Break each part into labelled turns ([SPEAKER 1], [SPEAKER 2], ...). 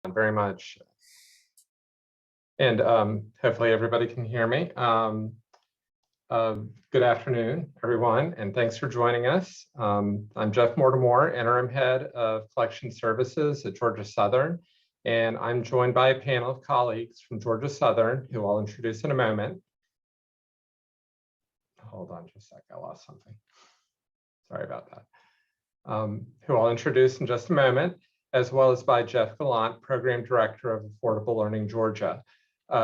[SPEAKER 1] very much. And hopefully everybody can hear me. Good afternoon, everyone, and thanks for joining us. I'm Jeff Mortimer, Interim Head of Collection Services at Georgia Southern, and I'm joined by a panel of colleagues from Georgia Southern, who I'll introduce in a moment. Hold on just a sec, I lost something. Sorry about that. Who I'll introduce in just a moment, as well as by Jeff Gallant, Program Director of Affordable Learning Georgia.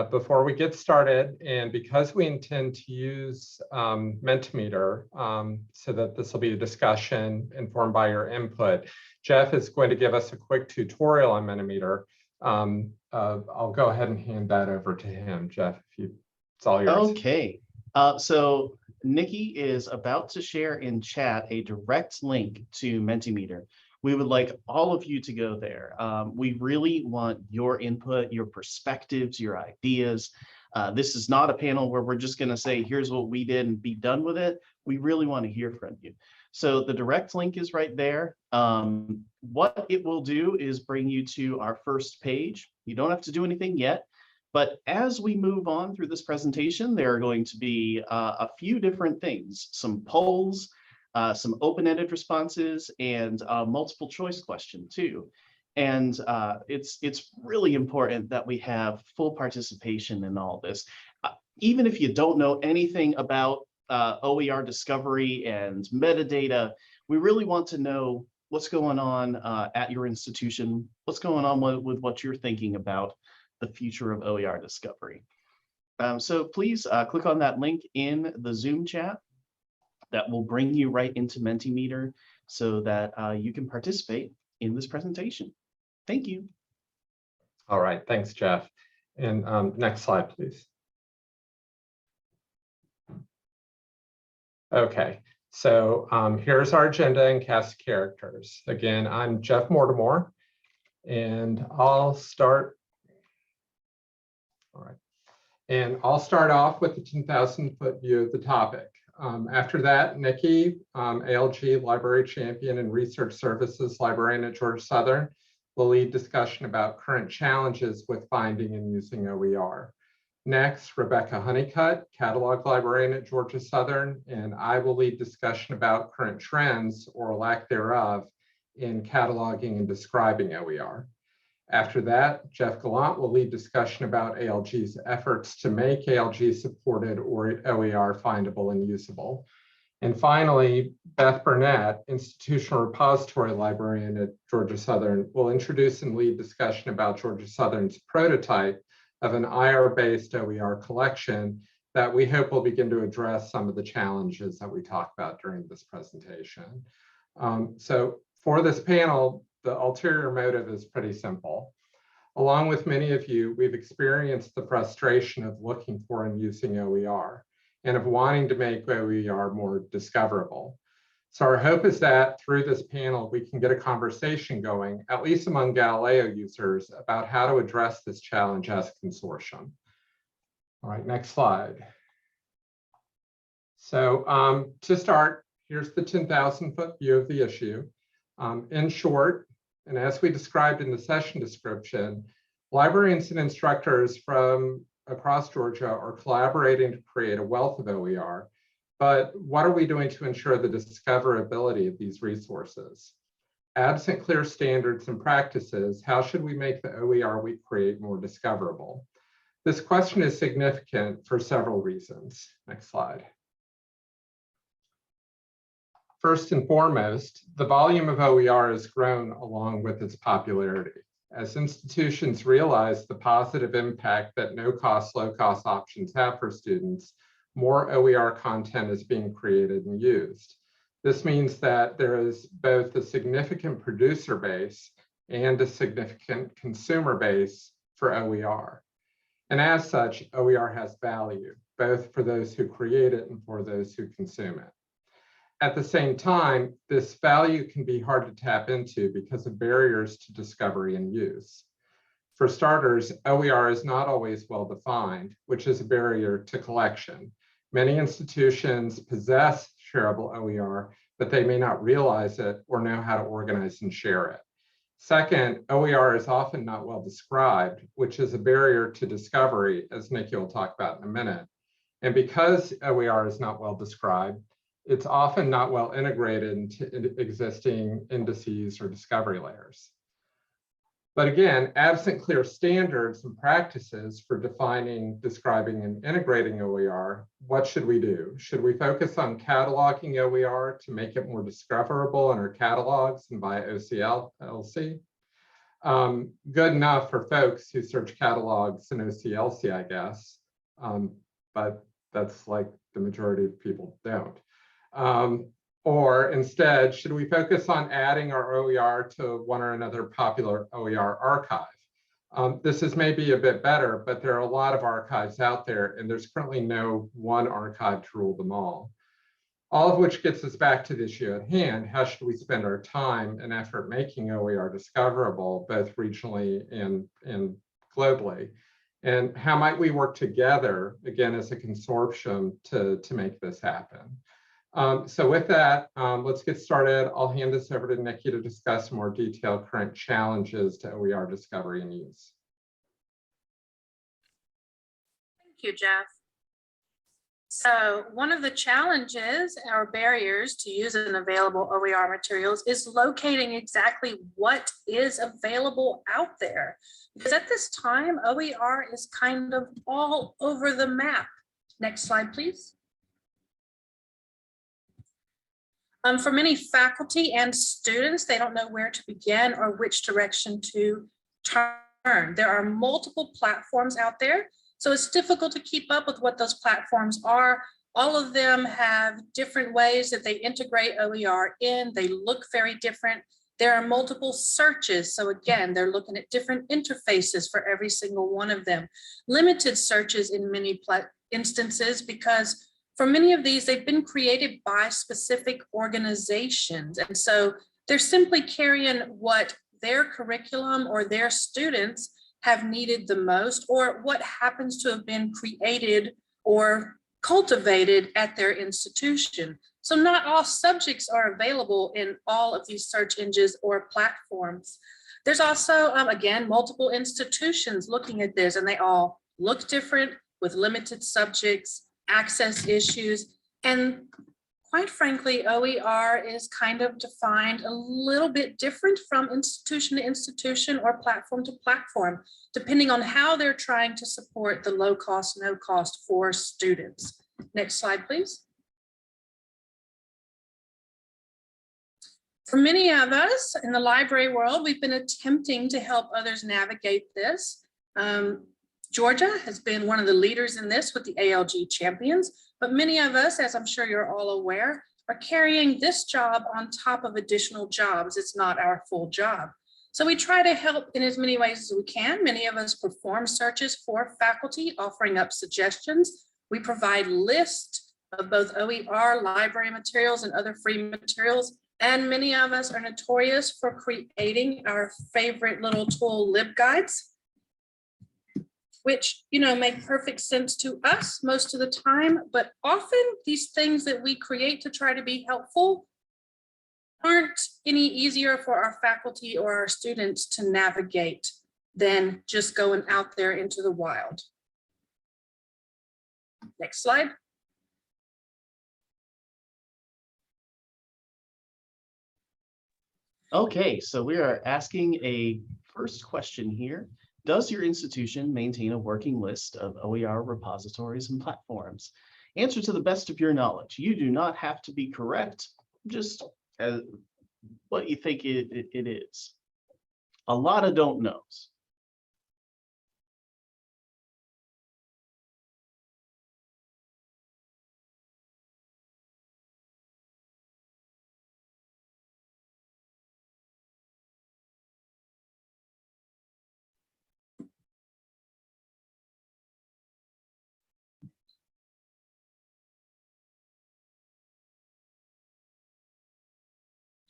[SPEAKER 1] Before we get started, and because we intend to use Mentimeter so that this will be a discussion informed by your input, Jeff is going to give us a quick tutorial on Mentimeter. I'll go ahead and hand that over to him. Jeff, it's all yours.
[SPEAKER 2] Okay, so Nikki is about to share in chat a direct link to Mentimeter. We would like all of you to go there. We really want your input, your perspectives, your ideas. This is not a panel where we're just going to say, here's what we did and be done with it. We really want to hear from you. So the direct link is right there. What it will do is bring you to our first page. You don't have to do anything yet. But as we move on through this presentation, there are going to be a few different things, some polls, some open-ended responses, and a multiple choice question too. And it's really important that we have full participation in all this. Even if you don't know anything about OER discovery and metadata, we really want to know what's going on at your institution, what's going on with what you're thinking about the future of OER discovery. So please click on that link in the Zoom chat. That will bring you right into Mentimeter so that you can participate in this presentation. Thank you.
[SPEAKER 1] All right, thanks, Jeff. And next slide, please. Okay, so here's our agenda and cast of characters. Again, I'm Jeff Mortimer, and I'll start. All right, and I'll start off with the 10,000-foot view of the topic. After that, Nikki, ALG Library Champion and Research Services Librarian at Georgia Southern, will lead discussion about current challenges with finding and using OER. Next, Rebecca Honeycutt, Catalog Librarian at Georgia Southern, and I will lead discussion about current trends or lack thereof in cataloging and describing OER. After that, Jeff Gallant will lead discussion about ALG's efforts to make ALG supported or OER findable and usable. And finally, Beth Burnett, Institutional Repository Librarian at Georgia Southern, will introduce and lead discussion about Georgia Southern's prototype of an IR-based OER collection that we hope will begin to address some of the challenges that we talked about during this presentation. So for this panel, the ulterior motive is pretty simple. Along with many of you, we've experienced the frustration of looking for and using OER and of wanting to make OER more discoverable. So our hope is that through this panel, we can get a conversation going, at least among Galileo users, about how to address this challenge as a consortium. All right, next slide. So to start, here's the 10,000-foot view of the issue. In short, and as we described in the session description, librarians and instructors from across Georgia are collaborating to create a wealth of OER, but what are we doing to ensure the discoverability of these resources? Absent clear standards and practices, how should we make the OER we create more discoverable? This question is significant for several reasons. Next slide. First and foremost, the volume of OER has grown along with its popularity. As institutions realize the positive impact that no-cost, low-cost options have for students, more OER content is being created and used. This means that there is both a significant producer base and a significant consumer base for OER. And as such, OER has value, both for those who create it and for those who consume it. At the same time, this value can be hard to tap into because of barriers to discovery and use. For starters, OER is not always well defined, which is a barrier to collection. Many institutions possess shareable OER, but they may not realize it or know how to organize and share it. Second, OER is often not well described, which is a barrier to discovery, as Nikki will talk about in a minute. And because OER is not well described, it's often not well integrated into existing indices or discovery layers. But again, absent clear standards and practices for defining, describing, and integrating OER, what should we do? Should we focus on cataloging OER to make it more discoverable in our catalogs and by OCLC? Good enough for folks who search catalogs in OCLC, I guess, but that's like the majority of people don't. Or instead, should we focus on adding our OER to one or another popular OER archive? This is maybe a bit better, but there are a lot of archives out there, and there's currently no one archive to rule them all. All of which gets us back to the issue at hand. How should we spend our time and effort making OER discoverable, both regionally and globally? And how might we work together, again, as a consortium to make this happen? So with that, let's get started. I'll hand this over to Nikki to discuss more detailed current challenges to OER discovery and use.
[SPEAKER 3] Thank you, Jeff. So one of the challenges or barriers to using available OER materials is locating exactly what is available out there. Because at this time, OER is kind of all over the map. Next slide, please. For many faculty and students, they don't know where to begin or which direction to turn. There are multiple platforms out there, so it's difficult to keep up with what those platforms are. All of them have different ways that they integrate OER in. They look very different. There are multiple searches. So again, they're looking at different interfaces for every single one of them. Limited searches in many instances, because for many of these, they've been created by specific organizations. And so they're simply carrying what their curriculum or their students have needed the most, or what happens to have been created or cultivated at their institution. So not all subjects are available in all of these search engines or platforms. There's also, again, multiple institutions looking at this, and they all look different with limited subjects, access issues, and quite frankly, OER is kind of defined a little bit different from institution to institution or platform to platform, depending on how they're trying to support the low cost, no cost for students. Next slide, please. For many of us in the library world, we've been attempting to help others navigate this. Georgia has been one of the leaders in this with the ALG champions, but many of us, as I'm sure you're all aware, are carrying this job on top of additional jobs. It's not our full job. So we try to help in as many ways as we can. Many of us perform searches for faculty, offering up suggestions. We provide lists of both OER, library materials, and other free materials. And many of us are notorious for creating our favorite little tool, LibGuides, which, you know, make perfect sense to us most of the time, but often these things that we create to try to be helpful aren't any easier for our faculty or our students to navigate than just going out there into the wild. Next slide.
[SPEAKER 2] Okay, so we are asking a first question here. Does your institution maintain a working list of OER repositories and platforms? Answer to the best of your knowledge. You do not have to be correct, just what you think it is. A lot of don't knows.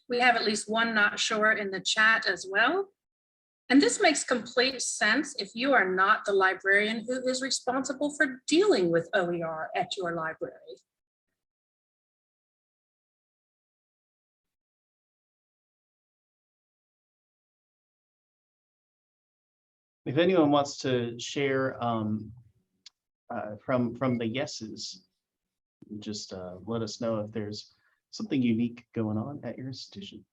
[SPEAKER 3] We have at least one not sure in the chat as well. And this makes complete sense if you are not the librarian who is responsible for dealing with OER at your library.
[SPEAKER 2] If anyone wants to share from the yeses, just let us know if there's something unique going on at your institution.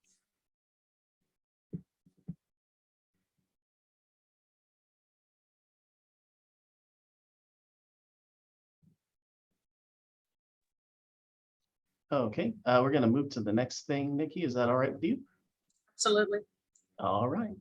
[SPEAKER 2] Okay, we're going to move to the next thing, Nikki. Is that all right with you?
[SPEAKER 3] Absolutely.
[SPEAKER 2] All right.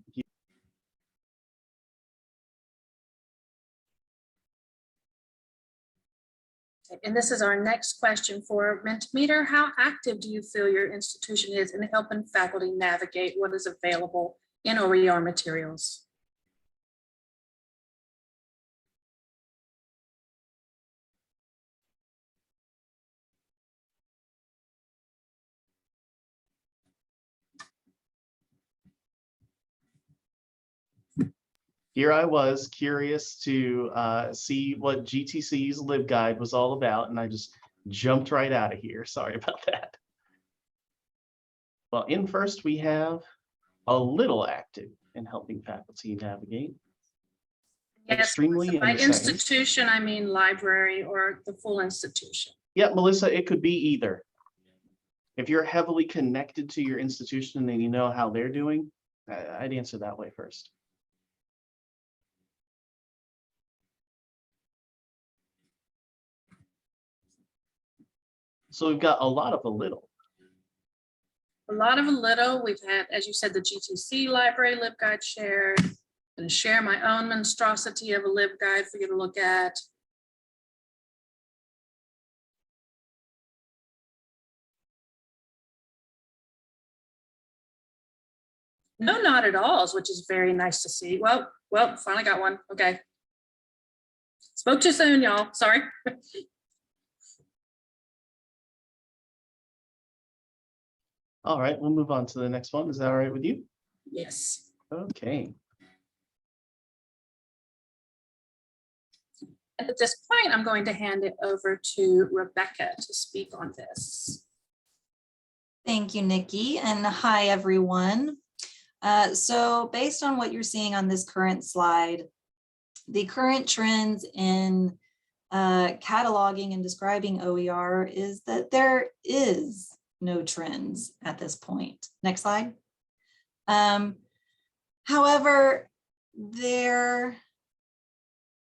[SPEAKER 3] And this is our next question for Mentimeter. How active do you feel your institution is in helping faculty navigate what is available in OER materials?
[SPEAKER 2] Here I was curious to see what GTC's LibGuide was all about, and I just jumped right out of here. Sorry about that. Well, in first, we have a little active in helping faculty navigate.
[SPEAKER 3] Yes,
[SPEAKER 2] Extremely
[SPEAKER 3] by
[SPEAKER 2] in the second.
[SPEAKER 3] institution, I mean library or the full institution.
[SPEAKER 2] Yeah, Melissa, it could be either. If you're heavily connected to your institution and you know how they're doing, I'd answer that way first. So we've got a lot of a little.
[SPEAKER 3] A lot of a little. We've had, as you said, the GTC library LibGuide shared. I'm going to share my own monstrosity of a LibGuide for you to look at. No, not at all, which is very nice to see. Well, finally got one. Okay. Spoke too soon, y'all. Sorry.
[SPEAKER 2] All right, we'll move on to the next one. Is that all right with you?
[SPEAKER 3] Yes.
[SPEAKER 2] Okay.
[SPEAKER 3] And at this point, I'm going to hand it over to Rebecca to speak on this.
[SPEAKER 4] Thank you, Nikki, and hi, everyone. So based on what you're seeing on this current slide, the current trends in cataloging and describing OER is that there is no trends at this point. Next slide. However, I'm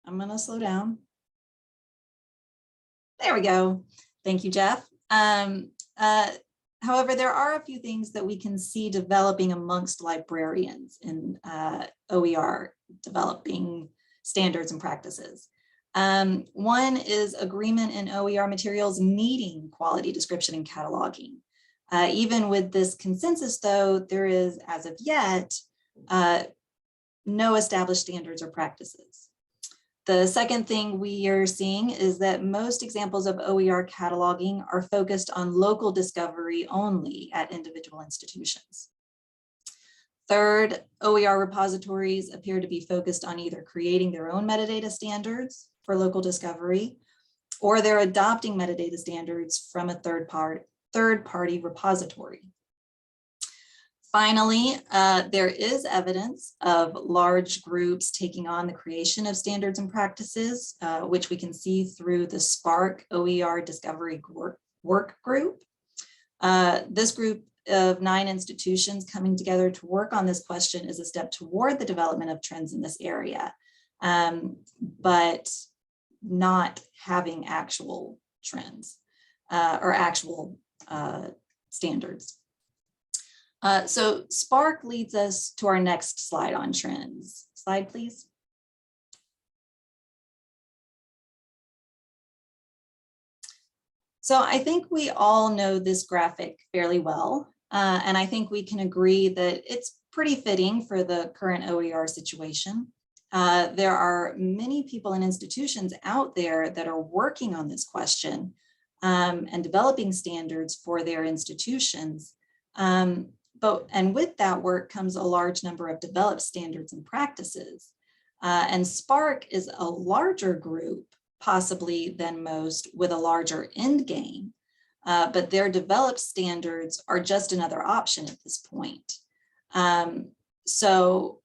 [SPEAKER 4] going to slow down. There we go. Thank you, Jeff. However, there are a few things that we can see developing amongst librarians in OER, developing standards and practices. One is agreement in OER materials needing quality description and cataloging. Even with this consensus, though, there is, as of yet, no established standards or practices. The second thing we are seeing is that most examples of OER cataloging are focused on local discovery only at individual institutions. Third, OER repositories appear to be focused on either creating their own metadata standards for local discovery, or they're adopting metadata standards from a third-party repository. Finally, there is evidence of large groups taking on the creation of standards and practices, which we can see through the SPARC OER Discovery Work Group. This group of 9 institutions coming together to work on this question is a step toward the development of trends in this area, but not having actual trends or actual standards. So SPARC leads us to our next slide on trends. Slide, please. So I think we all know this graphic fairly well, and I think we can agree that it's pretty fitting for the current OER situation. There are many people and institutions out there that are working on this question and developing standards for their institutions. And with that work comes a large number of developed standards and practices. And SPARC is a larger group, possibly than most, with a larger end game, but their developed standards are just another option at this point. So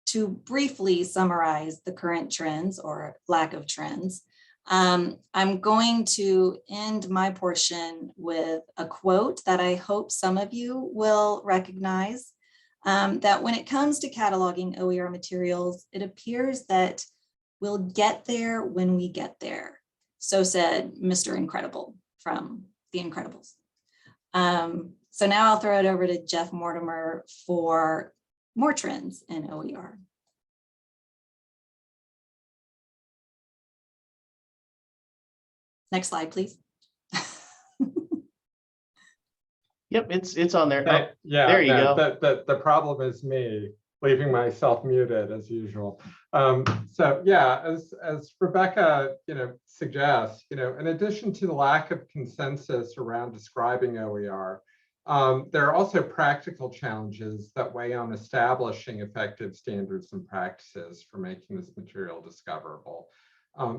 [SPEAKER 4] to briefly summarize the current trends or lack of trends, I'm going to end my portion with a quote that I hope some of you will recognize, that when it comes to cataloging OER materials, it appears that we'll get there when we get there. So said Mr. Incredible from The Incredibles. So now I'll throw it over to Jeff Mortimer for more trends in OER. Next slide, please.
[SPEAKER 2] Yep, it's on there. Oh,
[SPEAKER 1] Yeah,
[SPEAKER 2] there you go.
[SPEAKER 1] The problem is me leaving myself muted as usual. So yeah, as Rebecca, suggests, in addition to the lack of consensus around describing OER, there are also practical challenges that weigh on establishing effective standards and practices for making this material discoverable.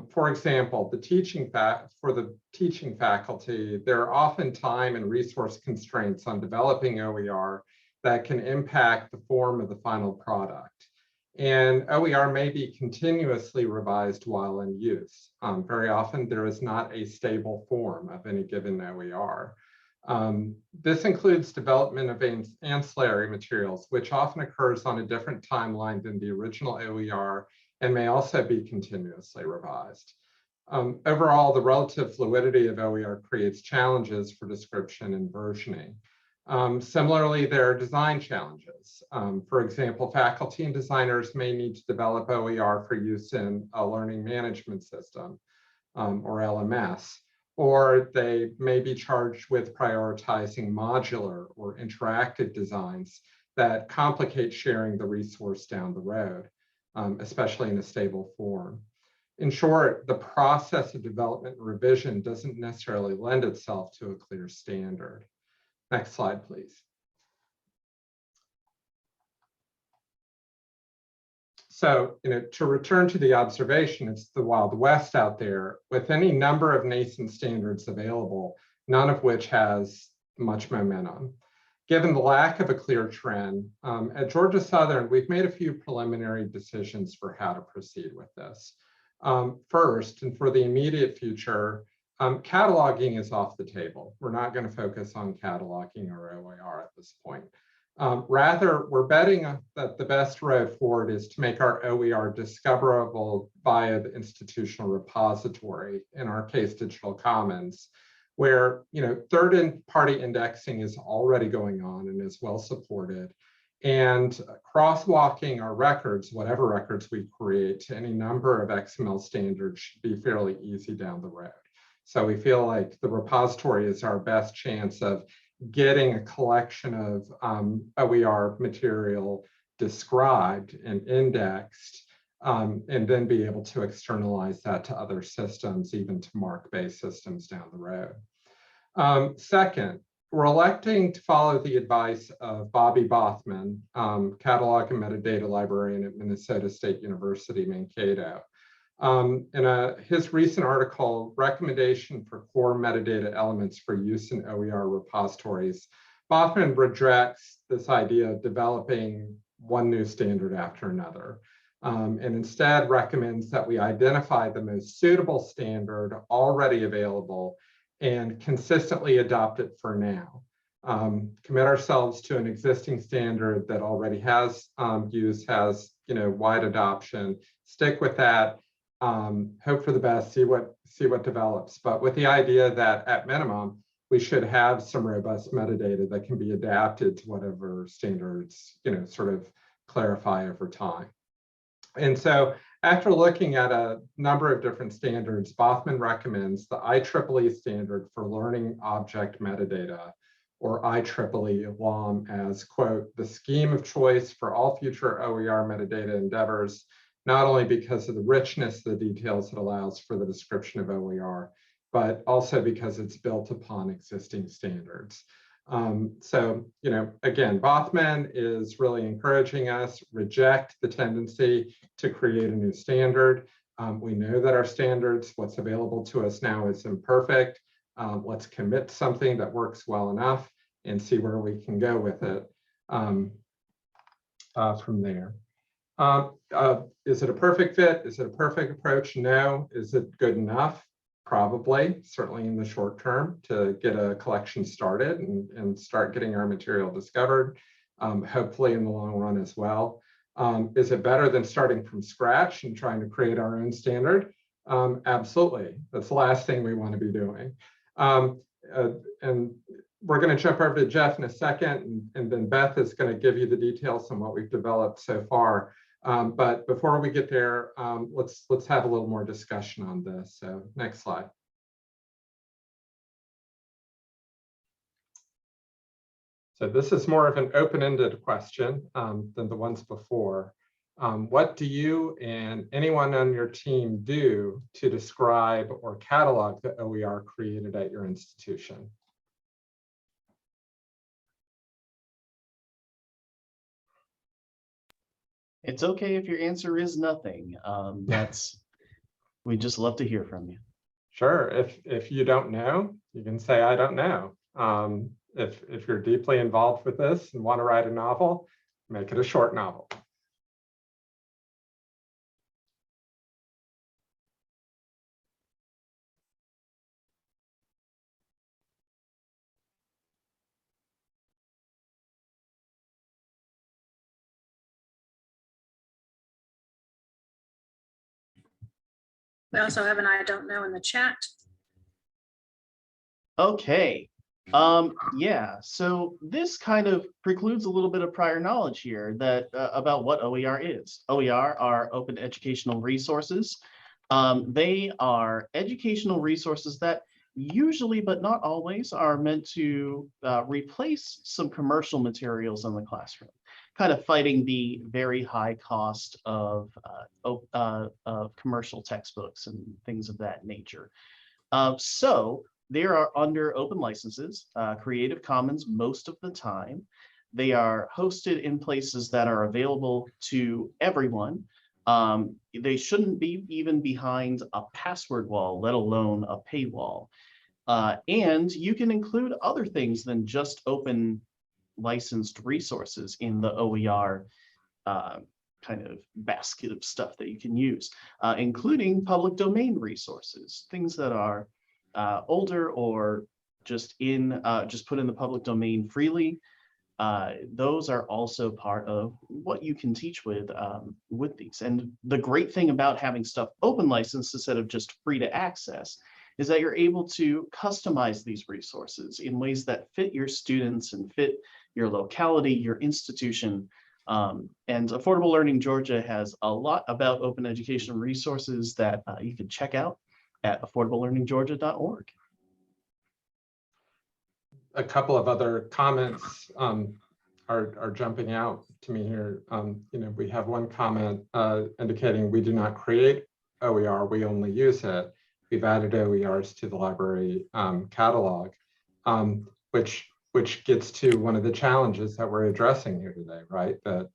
[SPEAKER 1] For example, for the teaching faculty, there are often time and resource constraints on developing OER that can impact the form of the final product. And OER may be continuously revised while in use. Very often there is not a stable form of any given OER. This includes development of ancillary materials, which often occurs on a different timeline than the original OER and may also be continuously revised. Overall, the relative fluidity of OER creates challenges for description and versioning. Similarly, there are design challenges. For example, faculty and designers may need to develop OER for use in a learning management system, or LMS, or they may be charged with prioritizing modular or interactive designs that complicate sharing the resource down the road, especially in a stable form. In short, the process of development and revision doesn't necessarily lend itself to a clear standard. Next slide, please. So, to return to the observation, it's the Wild West out there with any number of nascent standards available, none of which has much momentum. Given the lack of a clear trend, at Georgia Southern, we've made a few preliminary decisions for how to proceed with this. First, and for the immediate future, cataloging is off the table. We're not going to focus on cataloging or OER at this point. Rather, we're betting that the best road forward is to make our OER discoverable via the institutional repository, in our case, Digital Commons, where third-party indexing is already going on and is well supported. And crosswalking our records, whatever records we create, to any number of XML standards should be fairly easy down the road. So we feel like the repository is our best chance of getting a collection of OER material described and indexed, and then be able to externalize that to other systems, even to MARC-based systems down the road. Second, we're electing to follow the advice of Bobby Bothman, catalog and metadata librarian at Minnesota State University, Mankato. In his recent article, Recommendation for Core Metadata Elements for Use in OER Repositories, Bothman rejects this idea of developing one new standard after another, and instead recommends that we identify the most suitable standard already available and consistently adopt it for now. Commit ourselves to an existing standard that already has use, has wide adoption, stick with that, hope for the best, see what develops, but with the idea that at minimum, we should have some robust metadata that can be adapted to whatever standards sort of clarify over time. And so after looking at a number of different standards, Bothman recommends the IEEE standard for learning object metadata, or IEEE LOM, as, quote, the scheme of choice for all future OER metadata endeavors, not only because of the richness of the details it allows for the description of OER, but also because it's built upon existing standards. So, again, Bothman is really encouraging us, reject the tendency to create a new standard. We know that our standards, what's available to us now, is imperfect. Let's commit to something that works well enough and see where we can go with it from there. Is it a perfect fit? Is it a perfect approach? No. Is it good enough? Probably, certainly in the short term, to get a collection started and start getting our material discovered, hopefully in the long run as well. Is it better than starting from scratch and trying to create our own standard? Absolutely. That's the last thing we want to be doing. And we're going to jump over to Jeff in a second, and then Beth is going to give you the details on what we've developed so far. But before we get there, let's have a little more discussion on this. So next slide. So this is more of an open-ended question than the ones before. What do you and anyone on your team do to describe or catalog the OER created at your institution?
[SPEAKER 2] It's okay if your answer is nothing. We'd just love to hear from you.
[SPEAKER 1] Sure. If you don't know, you can say, I don't know. If you're deeply involved with this and want to write a novel, make it a short novel.
[SPEAKER 3] We also have an I don't know in the chat.
[SPEAKER 2] Okay. Yeah, so this kind of precludes a little bit of prior knowledge here that about what OER is. OER are open educational resources. They are educational resources that usually, but not always, are meant to replace some commercial materials in the classroom, kind of fighting the very high cost of commercial textbooks and things of that nature. So they are under open licenses, Creative Commons most of the time. They are hosted in places that are available to everyone. They shouldn't be even behind a password wall, let alone a paywall. And you can include other things than just open licensed resources in the OER kind of basket of stuff that you can use, including public domain resources, things that are older or just put in the public domain freely. Those are also part of what you can teach with these. And the great thing about having stuff open license instead of just free to access is that you're able to customize these resources in ways that fit your students and fit your locality, your institution. And Affordable Learning Georgia has a lot about open education resources that you can check out at affordablelearninggeorgia.org.
[SPEAKER 1] A couple of other comments are jumping out to me here. We have one comment indicating we do not create OER, we only use it. We've added OERs to the library catalog, which gets to one of the challenges that we're addressing here today, right? That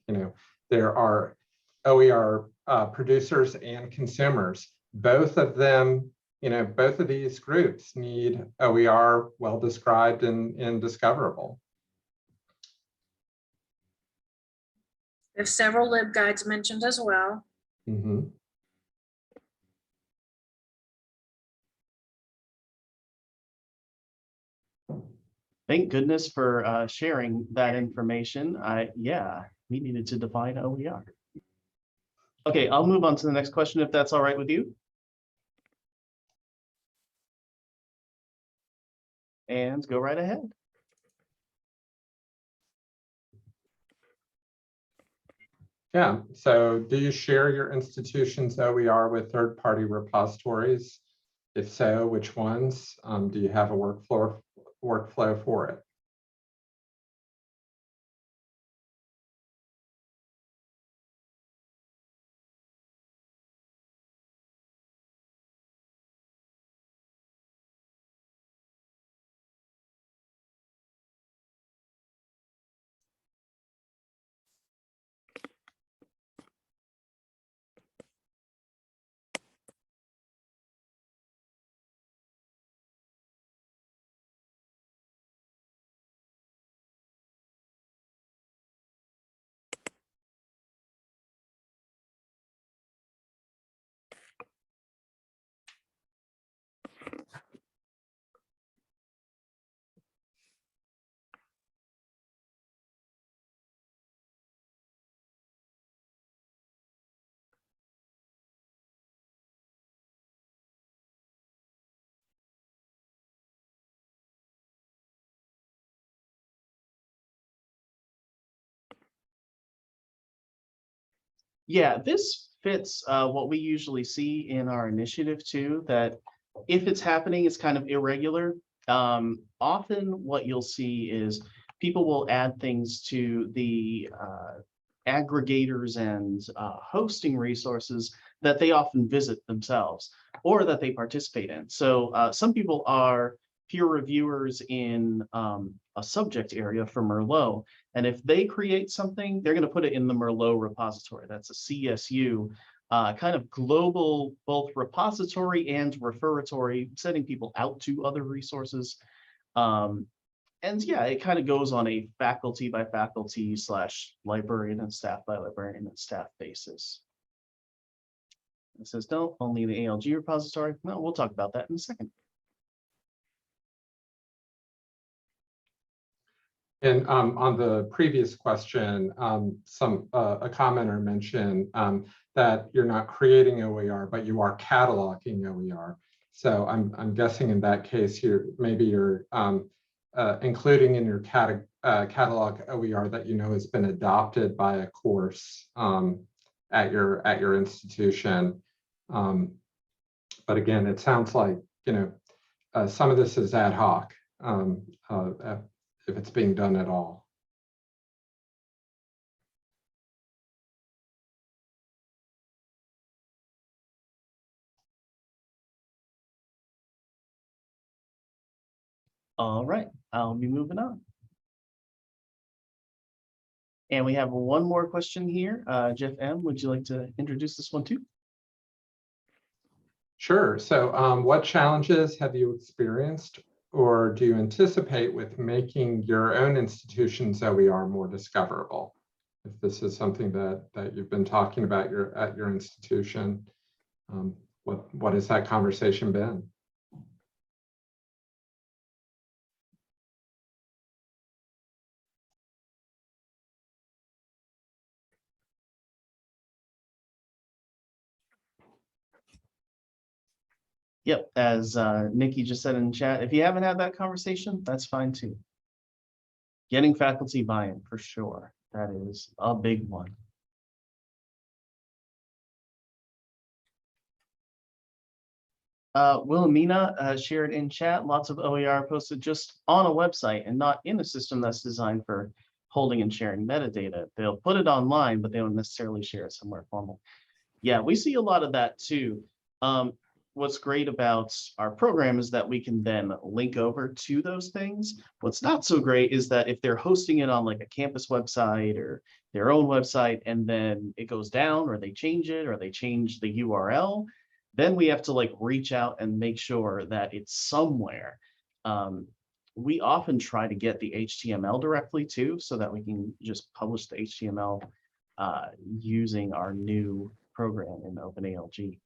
[SPEAKER 1] there are OER producers and consumers. Both of them, both of these groups need OER well described and discoverable.
[SPEAKER 3] There's several LibGuides mentioned as well.
[SPEAKER 1] Mm-hmm.
[SPEAKER 2] Thank goodness for sharing that information. Yeah, we needed to define OER. Okay, I'll move on to the next question if that's all right with you. And go right ahead.
[SPEAKER 1] Yeah, so do you share your institution's OER with third-party repositories? If so, which ones? Do you have a workflow for it?
[SPEAKER 2] Yeah, this fits what we usually see in our initiative too, that if it's happening, it's kind of irregular. Often what you'll see is people will add things to the aggregators and hosting resources that they often visit themselves or that they participate in. So some people are peer reviewers in a subject area for Merlot. And if they create something, they're going to put it in the Merlot repository. That's a CSU, kind of global, both repository and referatory, sending people out to other resources. And yeah, it kind of goes on a faculty by faculty / librarian and staff by librarian and staff basis. It says, no, only the ALG repository. No, we'll talk about that in a second.
[SPEAKER 1] And on the previous question, a commenter mentioned that you're not creating OER, but you are cataloging OER. So I'm guessing in that case, you're including in your catalog OER that you know has been adopted by a course at your institution. But again, it sounds like some of this is ad hoc. If it's being done at all.
[SPEAKER 2] All right, I'll be moving on. And we have one more question here. Jeff M., would you like to introduce this one too?
[SPEAKER 1] Sure. So what challenges have you experienced or do you anticipate with making your own institution's OER more discoverable? If this is something that you've been talking about at your institution, what has that conversation been?
[SPEAKER 2] Yep, as Nikki just said in chat, if you haven't had that conversation, that's fine too. Getting faculty buy-in for sure. That is a big one. Wilhelmina shared in chat, lots of OER posted just on a website and not in a system that's designed for holding and sharing metadata. They'll put it online, but they don't necessarily share it somewhere formal. Yeah, we see a lot of that too. What's great about our program is that we can then link over to those things. What's not so great is that if they're hosting it on like a campus website or their own website, and then it goes down or they change it or they change the URL, then we have to like reach out and make sure that it's somewhere. We often try to get the HTML directly too, so that we can just publish the HTML using our new program in OpenALG.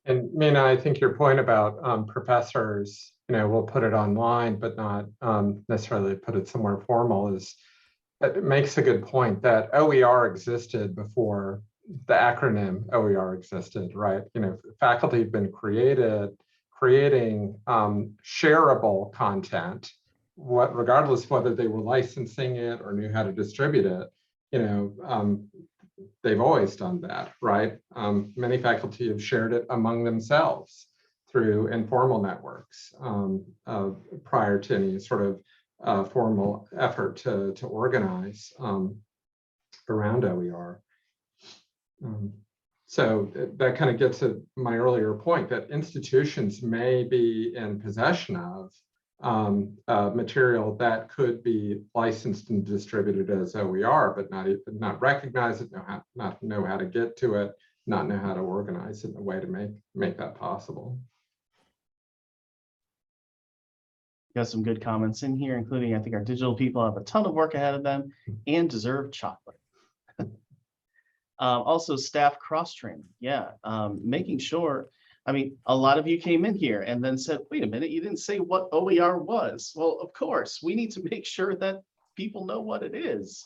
[SPEAKER 1] And Mina, I think your point about professors, will put it online, but not necessarily put it somewhere formal it makes a good point that OER existed before the acronym OER existed, right? Faculty have been creating shareable content, regardless of whether they were licensing it or knew how to distribute it. They've always done that, right? Many faculty have shared it among themselves through informal networks prior to any sort of formal effort to organize around OER. So that kind of gets at my earlier point that institutions may be in possession of material that could be licensed and distributed as OER, but not recognize it, not know how to get to it, not know how to organize it in a way to make that possible.
[SPEAKER 2] Got some good comments in here, including I think our digital people have a ton of work ahead of them and deserve chocolate. Also staff cross-training. Yeah, making sure, I mean, a lot of you came in here and then said, wait a minute, you didn't say what OER was. Well, of course, we need to make sure that people know what it is.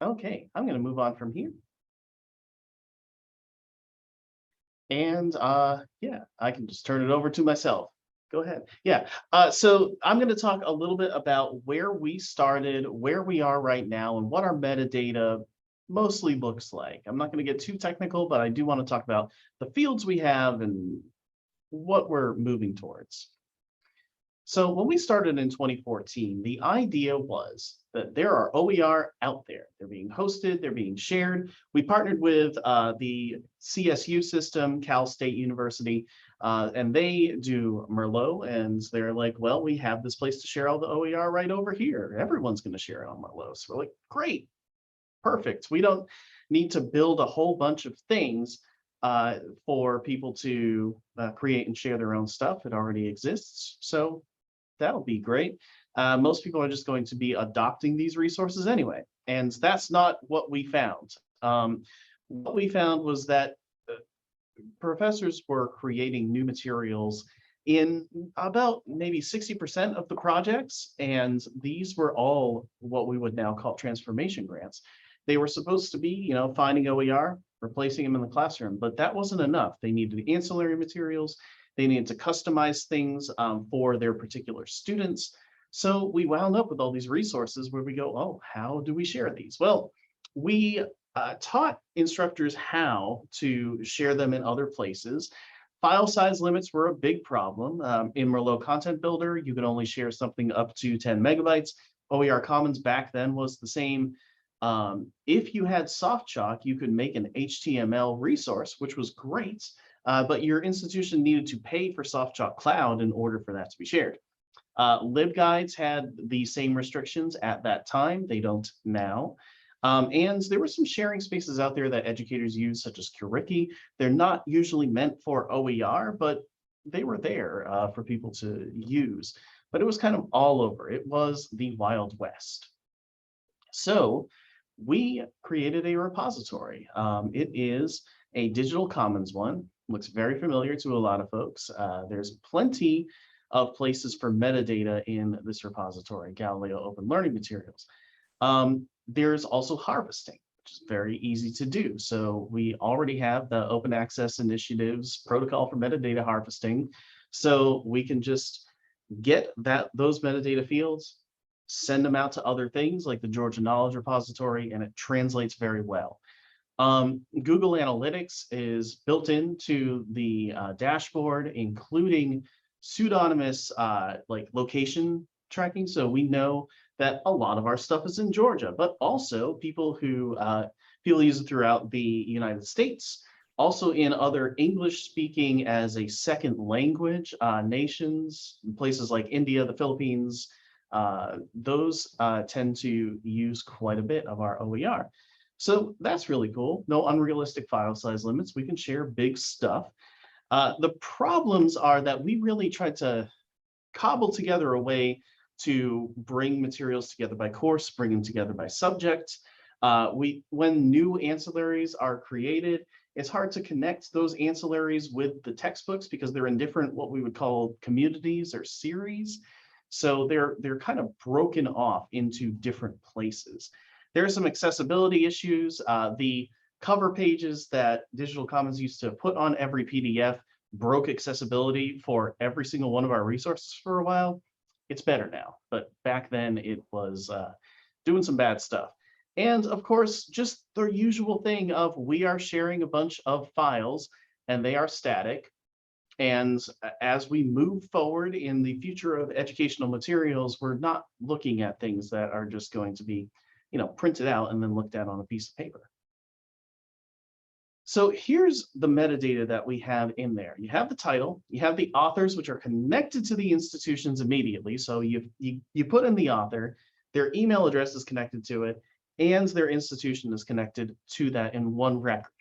[SPEAKER 2] Okay, I'm going to move on from here. And yeah, I can just turn it over to myself. Go ahead. Yeah. So I'm going to talk a little bit about where we started, where we are right now, and what our metadata mostly looks like. I'm not going to get too technical, but I do want to talk about the fields we have and what we're moving towards. So when we started in 2014, the idea was that there are OER out there. They're being hosted, they're being shared. We partnered with the CSU system, Cal State University, and they do Merlot. And they're like, well, we have this place to share all the OER right over here. Everyone's going to share it on Merlot. So we're like, great, perfect. We don't need to build a whole bunch of things for people to create and share their own stuff. It already exists. So that'll be great. Most people are just going to be adopting these resources anyway, and that's not what we found. What we found was that professors were creating new materials in about maybe 60% of the projects, and these were all what we would now call transformation grants. They were supposed to be, you know, finding OER, replacing them in the classroom, but that wasn't enough. They needed ancillary materials. They needed to customize things for their particular students. So we wound up with all these resources where we go, oh, how do we share these? Well, we taught instructors how to share them in other places. File size limits were a big problem. In Merlot Content Builder, you could only share something up to 10 megabytes. OER Commons back then was the same. If you had SoftChalk, you could make an HTML resource, which was great. But your institution needed to pay for SoftChalk Cloud in order for that to be shared. LibGuides had the same restrictions at that time. They don't now. And there were some sharing spaces out there that educators use, such as Curriki. They're not usually meant for OER, but they were there for people to use. But it was kind of all over. It was the Wild West. So we created a repository. It is a digital commons one. Looks very familiar to a lot of folks. There's plenty of places for metadata in this repository, Galileo Open Learning Materials. There's also harvesting, which is very easy to do. So we already have the Open Access Initiative's protocol for metadata harvesting. So we can just get those metadata fields, send them out to other things like the Georgia Knowledge Repository, and it translates very well. Google Analytics is built into the dashboard, including pseudonymous like location tracking. So we know that a lot of our stuff is in Georgia, but also people who use it throughout the United States, also in other English speaking as a second language nations, places like India, the Philippines, those tend to use quite a bit of our OER. So that's really cool. No unrealistic file size limits. We can share big stuff. The problems are that we really tried to cobble together a way to bring materials together by course, bring them together by subject. When new ancillaries are created, it's hard to connect those ancillaries with the textbooks because they're in different, what we would call communities or series. So they're kind of broken off into different places. There are some accessibility issues. The cover pages that Digital Commons used to put on every PDF broke accessibility for every single one of our resources for a while. It's better now, but back then it was doing some bad stuff. And of course, just the usual thing of we are sharing a bunch of files and they are static. And as we move forward in the future of educational materials, we're not looking at things that are just going to be, you know, printed out and then looked at on a piece of paper. So here's the metadata that we have in there. You have the title, you have the authors, which are connected to the institutions immediately. So you put in the author, their email address is connected to it, and their institution is connected to that in one record.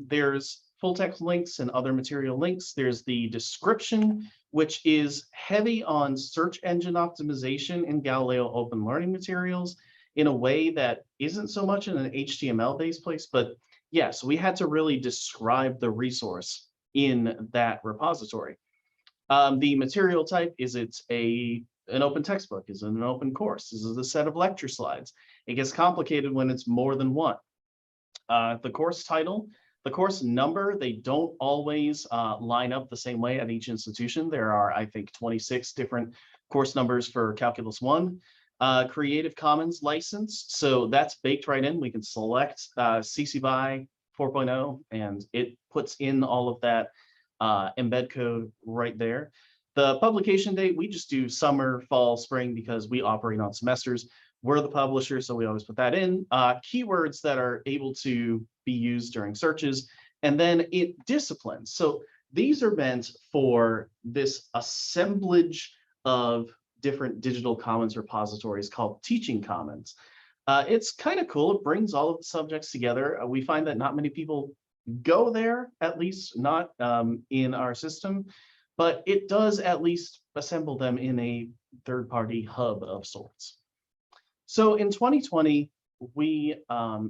[SPEAKER 2] There's full text links and other material links. There's the description, which is heavy on search engine optimization in Galileo Open Learning Materials in a way that isn't so much in an HTML-based place, but yes, we had to really describe the resource in that repository. The material type, is it an open textbook? Is it an open course? Is it a set of lecture slides? It gets complicated when it's more than one. The course title, The course number, they don't always line up the same way at each institution. There are, I think, 26 different course numbers for Calculus 1. Creative Commons license, so that's baked right in. We can select CC BY 4.0, and it puts in all of that embed code right there. The publication date, we just do summer, fall, spring, because we operate on semesters. We're the publisher, so we always put that in. Keywords that are able to be used during searches, and then disciplines. So these are meant for this assemblage of different digital commons repositories called Teaching Commons. It's kind of cool. It brings all of the subjects together. We find that not many people go there, at least not in our system, but it does at least assemble them in a third-party hub of sorts. So in 2020, we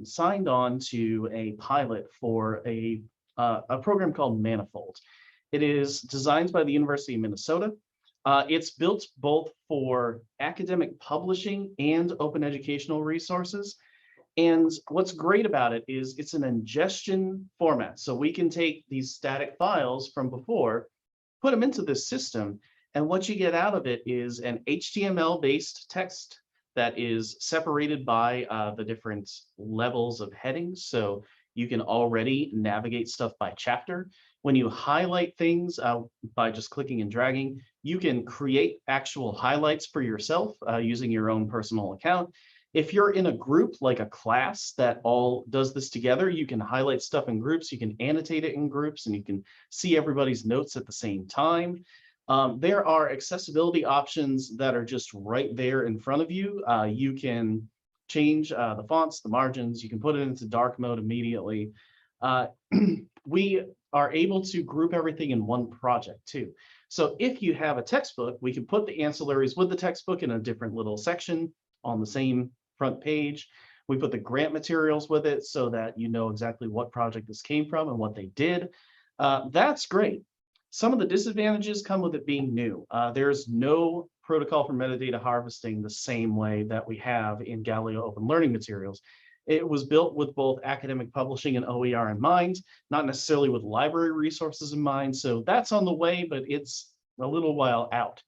[SPEAKER 2] signed on to a pilot for a program called Manifold. It is designed by the University of Minnesota. It's built both for academic publishing and open educational resources. And what's great about it is it's an ingestion format. So we can take these static files from before, put them into this system, and what you get out of it is an HTML-based text that is separated by the different levels of headings. So you can already navigate stuff by chapter. When you highlight things by just clicking and dragging, you can create actual highlights for yourself using your own personal account. If you're in a group, like a class that all does this together, you can highlight stuff in groups, you can annotate it in groups, and you can see everybody's notes at the same time. There are accessibility options that are just right there in front of you. You can change the fonts, the margins, you can put it into dark mode immediately. We are able to group everything in one project too. So if you have a textbook, we can put the ancillaries with the textbook in a different little section on the same front page. We put the grant materials with it so that you know exactly what project this came from and what they did. That's great. Some of the disadvantages come with it being new. There's no protocol for metadata harvesting the same way that we have in Galileo Open Learning Materials. It was built with both academic publishing and OER in mind, not necessarily with library resources in mind. So that's on the way, but it's a little while out.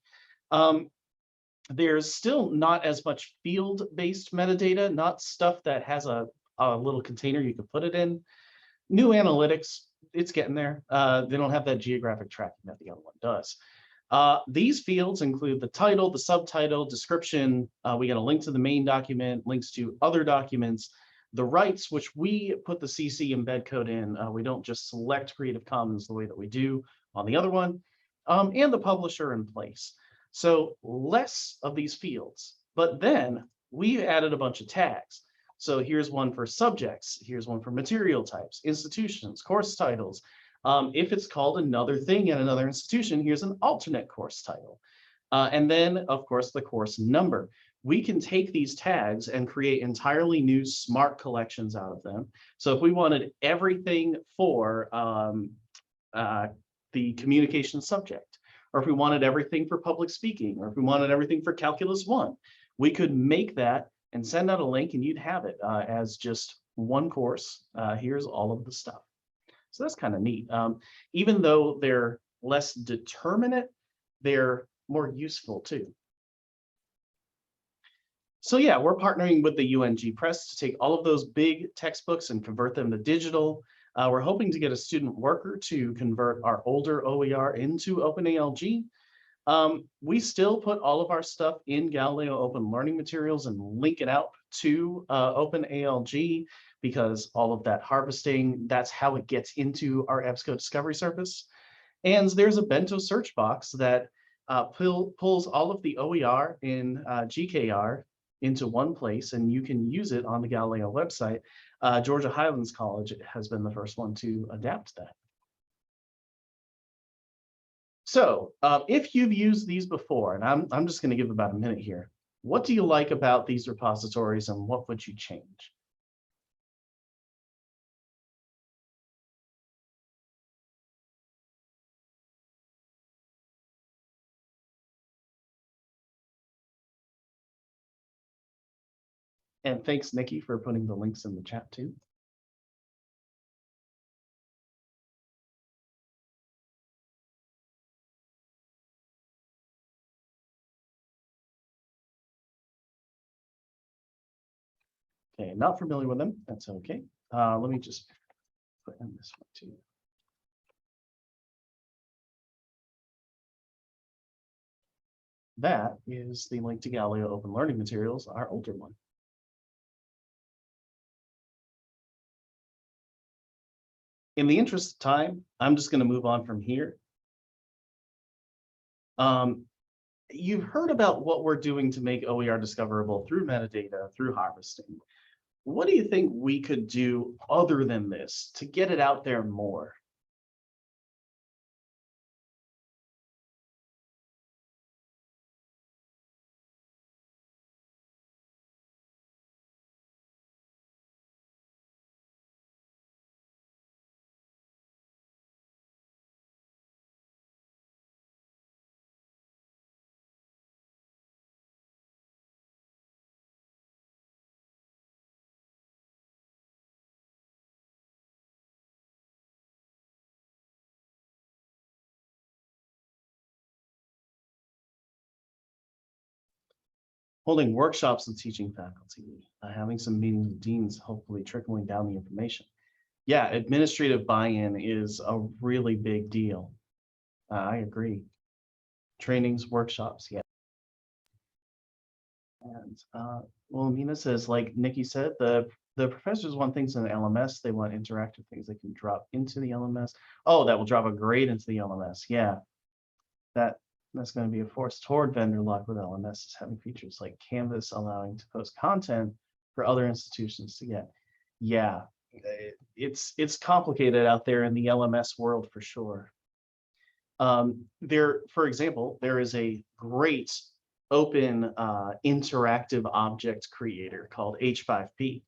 [SPEAKER 2] There's still not as much field-based metadata, not stuff that has a little container you can put it in. New analytics, it's getting there. They don't have that geographic tracking that the other one does. These fields include the title, the subtitle, description. We got a link to the main document, links to other documents, the rights, which we put the CC embed code in. We don't just select Creative Commons the way that we do on the other one, and the publisher in place. So less of these fields, but then we added a bunch of tags. So here's one for subjects, here's one for material types, institutions, course titles. If it's called another thing at another institution, here's an alternate course title. And then, of course, the course number. We can take these tags and create entirely new smart collections out of them. So if we wanted everything for the communication subject, or if we wanted everything for public speaking, or if we wanted everything for Calculus 1, we could make that and send out a link and you'd have it as just one course. Here's all of the stuff. So that's kind of neat. Even though they're less determinate, they're more useful too. So yeah, we're partnering with the UNG Press to take all of those big textbooks and convert them to digital. We're hoping to get a student worker to convert our older OER into OpenALG. We still put all of our stuff in Galileo Open Learning Materials and link it out to OpenALG because all of that harvesting, that's how it gets into our EBSCO discovery surface. And there's a bento search box that pulls all of the OER in GKR into one place, and you can use it on the Galileo website. Georgia Highlands College has been the first one to adapt that. So if you've used these before, and I'm just going to give about a minute here, what do you like about these repositories and what would you change? And thanks, Nikki, for putting the links in the chat too. Okay, not familiar with them. That's okay. Let me just put in this one too. That is the link to Galileo Open Learning Materials, our older one. In the interest of time, I'm just going to move on from here. You've heard about what we're doing to make OER discoverable through metadata, through harvesting. What do you think we could do other than this to get it out there more? Holding workshops with teaching faculty, having some meetings with deans, hopefully trickling down the information. Yeah, administrative buy-in is a really big deal. I agree. Trainings, workshops, yeah. And well, Mina says, like Nikki said, the professors want things in the LMS. They want interactive things that can drop into the LMS. Oh, that will drop a grade into the LMS. Yeah, that's going to be a force toward vendor lock with LMS is having features like Canvas allowing to post content for other institutions to get. Yeah, it's complicated out there in the LMS world for sure. For example, there is a great open interactive object creator called H5P,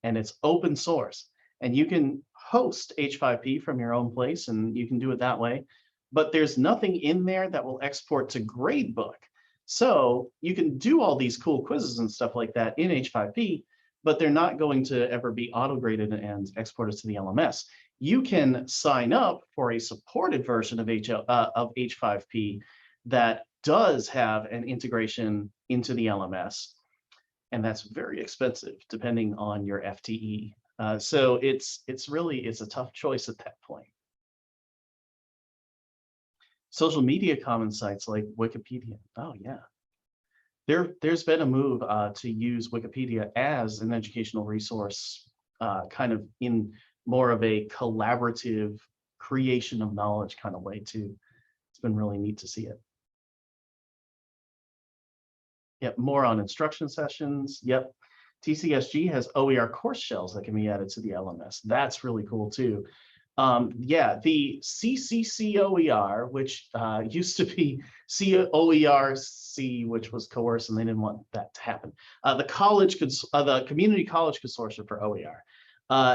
[SPEAKER 2] and it's open source. And you can host H5P from your own place, and you can do it that way. But there's nothing in there that will export to gradebook. So you can do all these cool quizzes and stuff like that in H5P, but they're not going to ever be auto-graded and exported to the LMS. You can sign up for a supported version of H5P that does have an integration into the LMS, and that's very expensive depending on your FTE. So it's a tough choice at that point. Social media common sites like Wikipedia. Oh yeah. There's been a move to use Wikipedia as an educational resource, kind of in more of a collaborative creation of knowledge kind of way too. It's been really neat to see it. Yep, more on instruction sessions. Yep. TCSG has OER course shells that can be added to the LMS. That's really cool too. Yeah, the CCC OER, which used to be COERC, which was coerced, and they didn't want that to happen. The Community College Consortium for OER,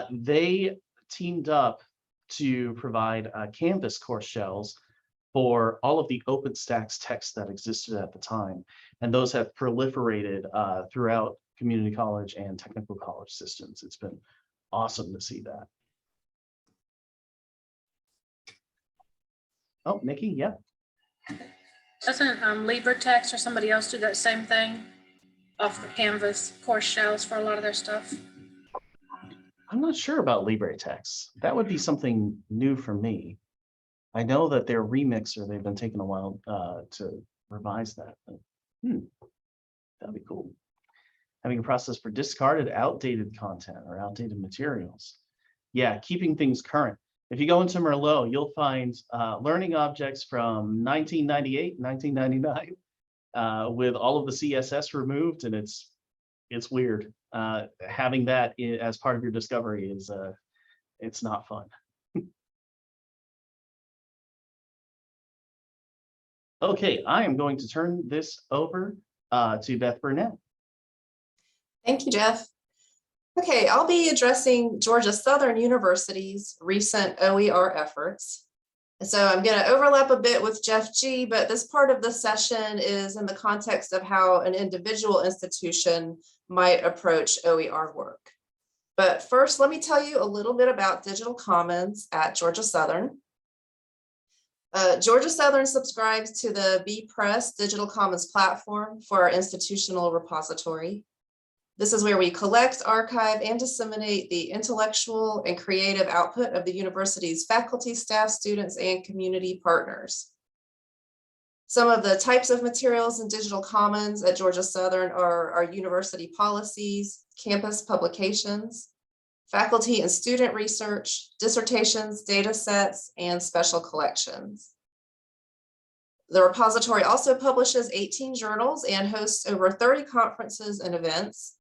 [SPEAKER 2] they teamed up to provide Canvas course shells for all of the OpenStax text that existed at the time, and those have proliferated throughout community college and technical college systems. It's been awesome to see that. Oh, Nikki, yeah.
[SPEAKER 3] Doesn't LibreText or somebody else do that same thing? Offer Canvas course shells for a lot of their stuff.
[SPEAKER 2] I'm not sure about LibreText. That would be something new for me. I know that their remixer, they've been taking a while to revise that. But, that'd be cool. Having a process for discarded, outdated content or outdated materials. Yeah, keeping things current. If you go into Merlot, you'll find learning objects from 1998, 1999, with all of the CSS removed, and it's weird. Having that as part of your discovery is it's not fun. Okay, I am going to turn this over to Beth Burnett.
[SPEAKER 5] Thank you, Jeff. Okay, I'll be addressing Georgia Southern University's recent OER efforts. And so I'm going to overlap a bit with Jeff G, but this part of the session is in the context of how an individual institution might approach OER work. But first, let me tell you a little bit about Digital Commons at Georgia Southern. Georgia Southern subscribes to the bpress Digital Commons platform for our institutional repository. This is where we collect, archive, and disseminate the intellectual and creative output of the university's faculty, staff, students, and community partners. Some of the types of materials in digital commons at Georgia Southern are our university policies, campus publications, faculty and student research, dissertations, data sets, and special collections. The repository also publishes 18 journals and hosts over 30 conferences and events.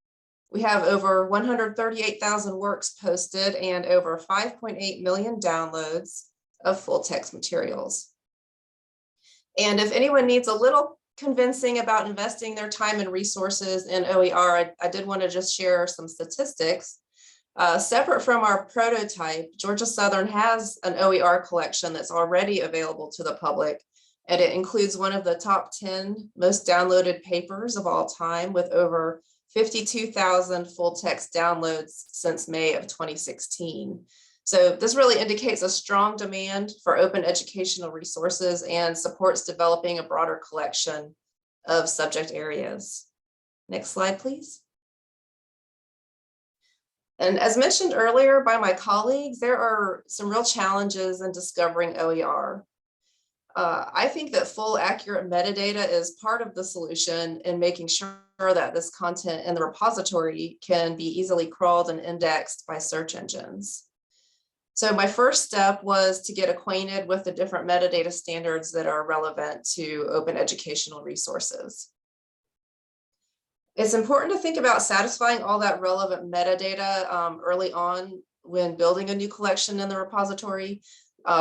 [SPEAKER 5] We have over 138,000 works posted and over 5.8 million downloads of full text materials. And if anyone needs a little convincing about investing their time and resources in OER, I did want to just share some statistics. Separate from our prototype, Georgia Southern has an OER collection that's already available to the public, and it includes one of the top 10 most downloaded papers of all time with over 52,000 full text downloads since May of 2016. So this really indicates a strong demand for open educational resources and supports developing a broader collection of subject areas. Next slide, please. And as mentioned earlier by my colleagues, there are some real challenges in discovering OER. I think that full accurate metadata is part of the solution in making sure that this content in the repository can be easily crawled and indexed by search engines. So my first step was to get acquainted with the different metadata standards that are relevant to open educational resources. It's important to think about satisfying all that relevant metadata early on when building a new collection in the repository,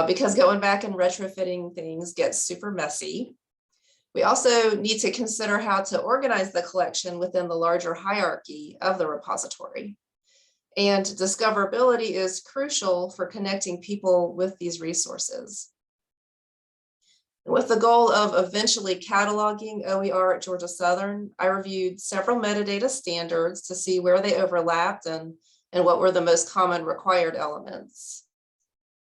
[SPEAKER 5] because going back and retrofitting things gets super messy. We also need to consider how to organize the collection within the larger hierarchy of the repository. And discoverability is crucial for connecting people with these resources. With the goal of eventually cataloging OER at Georgia Southern, I reviewed several metadata standards to see where they overlapped and what were the most common required elements.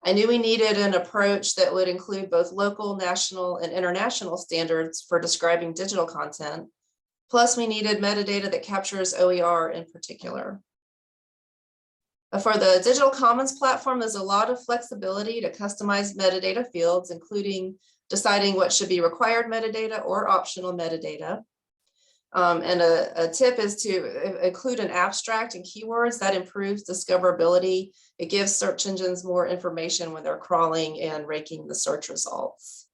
[SPEAKER 5] I knew we needed an approach that would include both local, national, and international standards for describing digital content. Plus, we needed metadata that captures OER in particular. For the Digital Commons platform, there's a lot of flexibility to customize metadata fields, including deciding what should be required metadata or optional metadata. And a tip is to include an abstract and keywords that improves discoverability. It gives search engines more information when they're crawling and ranking the search results.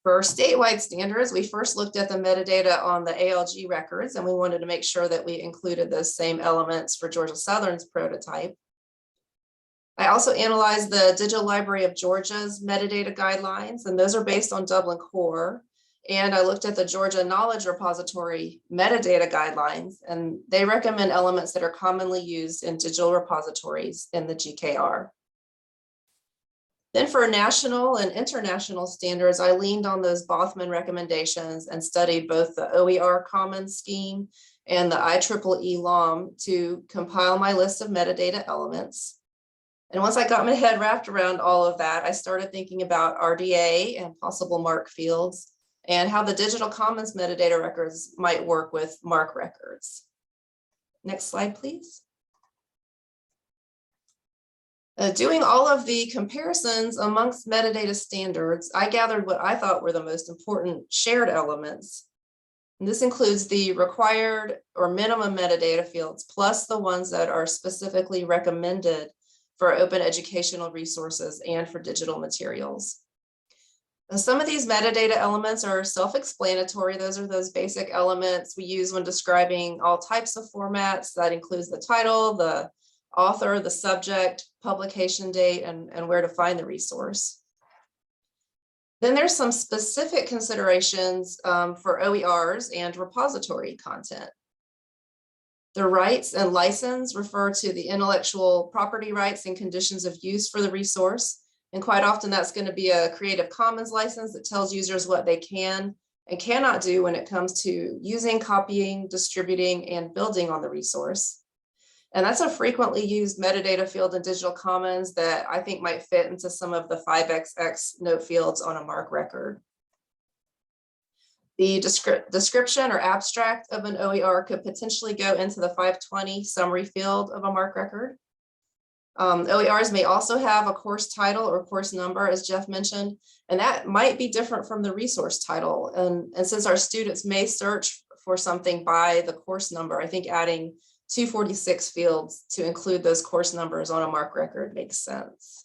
[SPEAKER 5] For statewide standards, we first looked at the metadata on the ALG records, and we wanted to make sure that we included those same elements for Georgia Southern's prototype. I also analyzed the Digital Library of Georgia's metadata guidelines, and those are based on Dublin Core. And I looked at the Georgia Knowledge Repository metadata guidelines, and they recommend elements that are commonly used in digital repositories in the GKR. Then for national and international standards, I leaned on those Bothman recommendations and studied both the OER Commons scheme and the IEEE LOM to compile my list of metadata elements. And once I got my head wrapped around all of that, I started thinking about RDA and possible MARC fields and how the Digital Commons metadata records might work with MARC records. Next slide, please. Doing all of the comparisons amongst metadata standards, I gathered what I thought were the most important shared elements. And this includes the required or minimum metadata fields, plus the ones that are specifically recommended for open educational resources and for digital materials. And some of these metadata elements are self-explanatory. Those are those basic elements we use when describing all types of formats. That includes the title, the author, the subject, publication date, and where to find the resource. Then there's some specific considerations for OERs and repository content. The rights and license refer to the intellectual property rights and conditions of use for the resource. And quite often that's going to be a Creative Commons license that tells users what they can and cannot do when it comes to using, copying, distributing, and building on the resource. And that's a frequently used metadata field in Digital Commons that I think might fit into some of the 5xx note fields on a MARC record. The description or abstract of an OER could potentially go into the 520 summary field of a MARC record. OERs may also have a course title or course number, as Jeff mentioned, and that might be different from the resource title. And since our students may search for something by the course number, I think adding 246 fields to include those course numbers on a MARC record makes sense.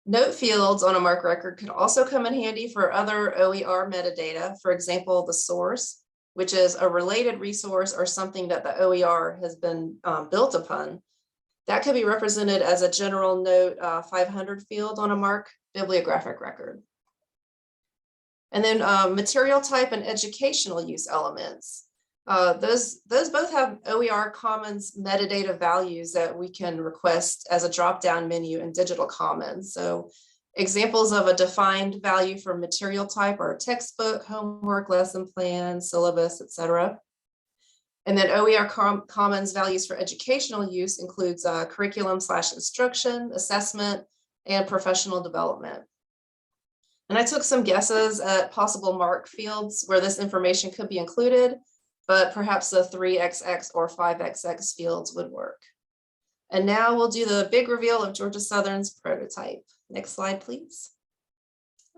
[SPEAKER 5] Note fields on a MARC record could also come in handy for other OER metadata. For example, the source, which is a related resource or something that the OER has been built upon. That could be represented as a general note 500 field on a MARC bibliographic record. And then material type and educational use elements. Those both have OER Commons metadata values that we can request as a drop-down menu in Digital Commons. So examples of a defined value for material type are textbook, homework, lesson plan, syllabus, etc. And then OER Commons values for educational use includes curriculum/instruction, assessment, and professional development. And I took some guesses at possible MARC fields where this information could be included, but perhaps the 3XX or 5XX fields would work. And now we'll do the big reveal of Georgia Southern's prototype. Next slide, please.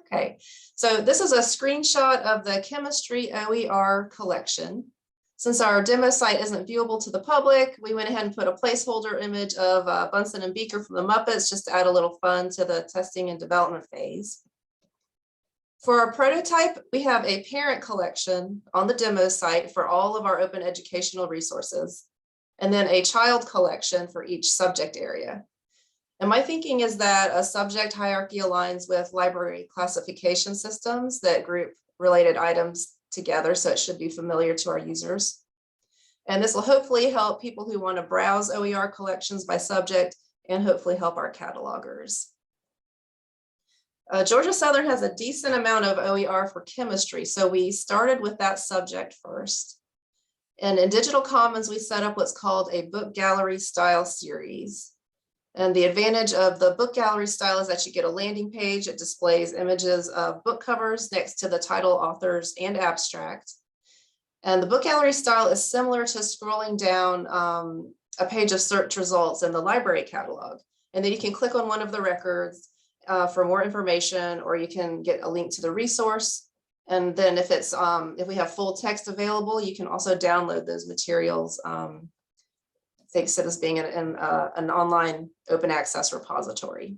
[SPEAKER 5] Okay, so this is a screenshot of the chemistry OER collection. Since our demo site isn't viewable to the public, we went ahead and put a placeholder image of Bunsen and Beaker from the Muppets just to add a little fun to the testing and development phase. For our prototype, we have a parent collection on the demo site for all of our open educational resources, and then a child collection for each subject area. And my thinking is that a subject hierarchy aligns with library classification systems that group related items together, so it should be familiar to our users. And this will hopefully help people who want to browse OER collections by subject and hopefully help our catalogers. Georgia Southern has a decent amount of OER for chemistry, so we started with that subject first. And in Digital Commons, we set up what's called a book gallery style series. And the advantage of the book gallery style is that you get a landing page. It displays images of book covers next to the title, authors, and abstract. And the book gallery style is similar to scrolling down a page of search results in the library catalog. And then you can click on one of the records for more information, or you can get a link to the resource. And then if we have full text available, you can also download those materials. Thanks to this being an online open access repository.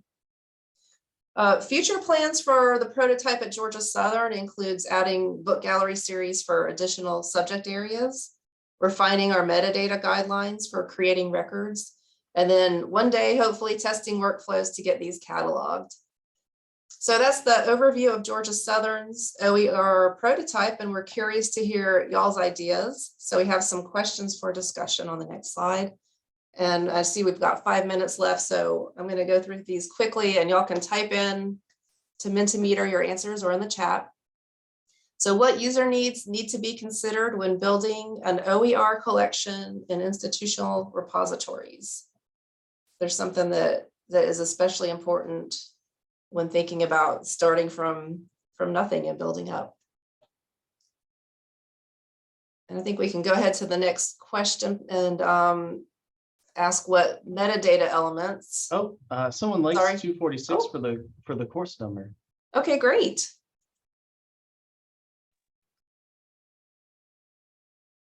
[SPEAKER 5] Future plans for the prototype at Georgia Southern includes adding book gallery series for additional subject areas, refining our metadata guidelines for creating records, and then one day, hopefully testing workflows to get these cataloged. So that's the overview of Georgia Southern's OER prototype, and we're curious to hear y'all's ideas. So we have some questions for discussion on the next slide. And I see we've got 5 minutes left, so I'm going to go through these quickly, and y'all can type in to Mentimeter your answers or in the chat. So what user needs need to be considered when building an OER collection in institutional repositories? There's something that is especially important when thinking about starting from nothing and building up. And I think we can go ahead to the next question and ask what metadata elements.
[SPEAKER 2] Oh, someone likes
[SPEAKER 5] Sorry.
[SPEAKER 2] 246 for the course number.
[SPEAKER 5] Okay, great.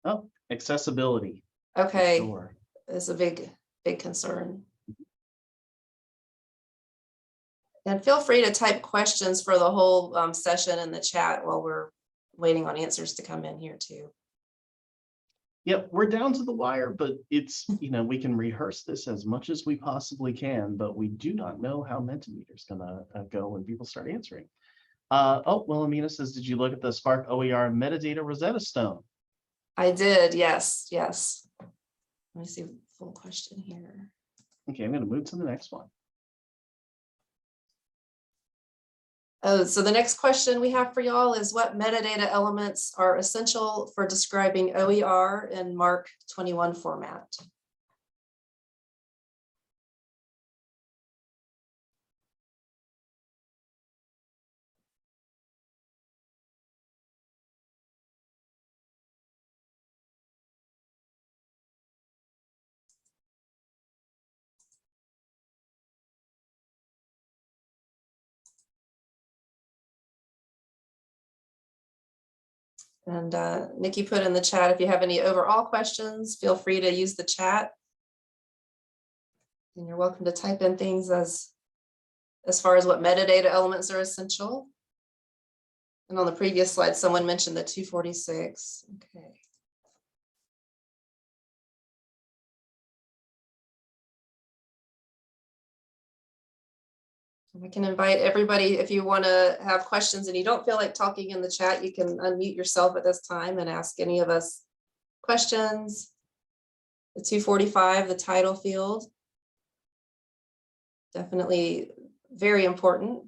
[SPEAKER 2] Oh, accessibility.
[SPEAKER 5] Okay,
[SPEAKER 2] Sure.
[SPEAKER 5] it's a big concern. And feel free to type questions for the whole session in the chat while we're waiting on answers to come in here too.
[SPEAKER 2] Yep, we're down to the wire, but it's, we can rehearse this as much as we possibly can, but we do not know how Mentimeter's gonna go when people start answering. Oh, well, Amina says, did you look at the Spark OER metadata Rosetta Stone?
[SPEAKER 5] I did, yes. Let me see the full question here.
[SPEAKER 2] Okay, I'm gonna move to the next one.
[SPEAKER 5] Oh, so the next question we have for y'all is what metadata elements are essential for describing OER in MARC 21 format? And Nikki put in the chat, if you have any overall questions, feel free to use the chat. And you're welcome to type in things as far as what metadata elements are essential. And on the previous slide, someone mentioned the 246. Okay. I can invite everybody, if you want to have questions and you don't feel like talking in the chat, you can unmute yourself at this time and ask any of us questions. The 245, the title field. Definitely very important.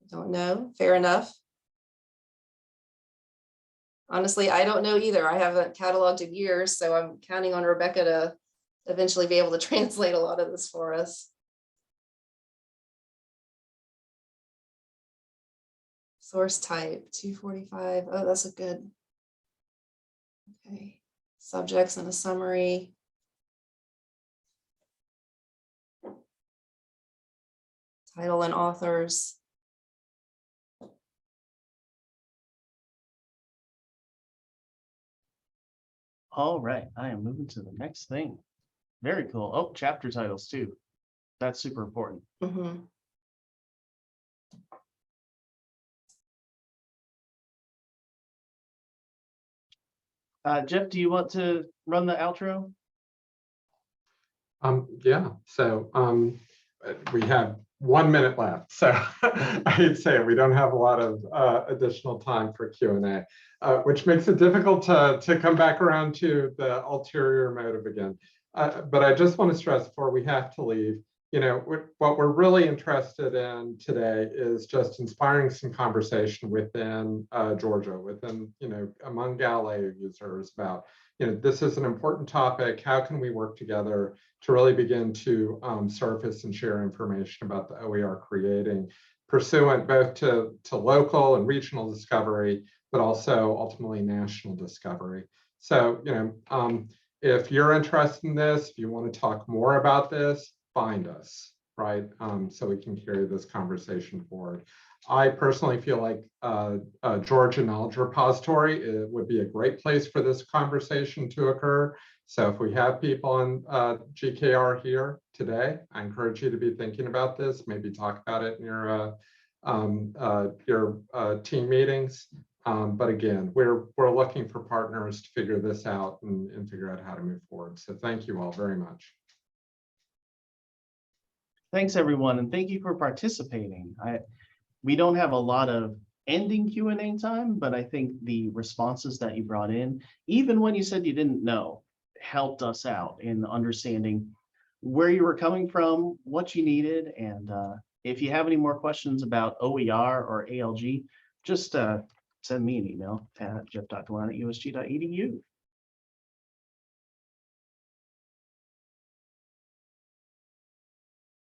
[SPEAKER 5] Don't know, fair enough. Honestly, I don't know either. I haven't cataloged in years, so I'm counting on Rebecca to eventually be able to translate a lot of this for us. Source type 245. Oh, that's a good. Okay. Subjects and a summary. Title and authors.
[SPEAKER 2] All right, I am moving to the next thing. Very cool. Oh, chapter titles too. That's super important.
[SPEAKER 5] Mm-hmm.
[SPEAKER 2] Jeff, do you want to run the outro?
[SPEAKER 1] Yeah, so we have 1 minute left. So I'd say we don't have a lot of additional time for Q&A, which makes it difficult to come back around to the ulterior motive again. But I just want to stress before we have to leave, you know, what we're really interested in today is just inspiring some conversation within Georgia, within, you know, among Galileo users about, you know, this is an important topic. How can we work together to really begin to surface and share information about the OER creating, pursuant both to local and regional discovery, but also ultimately national discovery. So, you know, if you're interested in this, if you want to talk more about this, find us, right? So we can carry this conversation forward. I personally feel like Georgia Knowledge Repository would be a great place for this conversation to occur. So if we have people on GKR here today, I encourage you to be thinking about this, maybe talk about it in your team meetings. But again, we're looking for partners to figure this out and figure out how to move forward. So thank you all very much.
[SPEAKER 2] Thanks, everyone, and thank you for participating. We don't have a lot of ending Q&A time, but I think the responses that you brought in, even when you said you didn't know, helped us out in understanding where you were coming from, what you needed, and if you have any more questions about OER or ALG, just send me an email at jeff.dewan@usg.edu.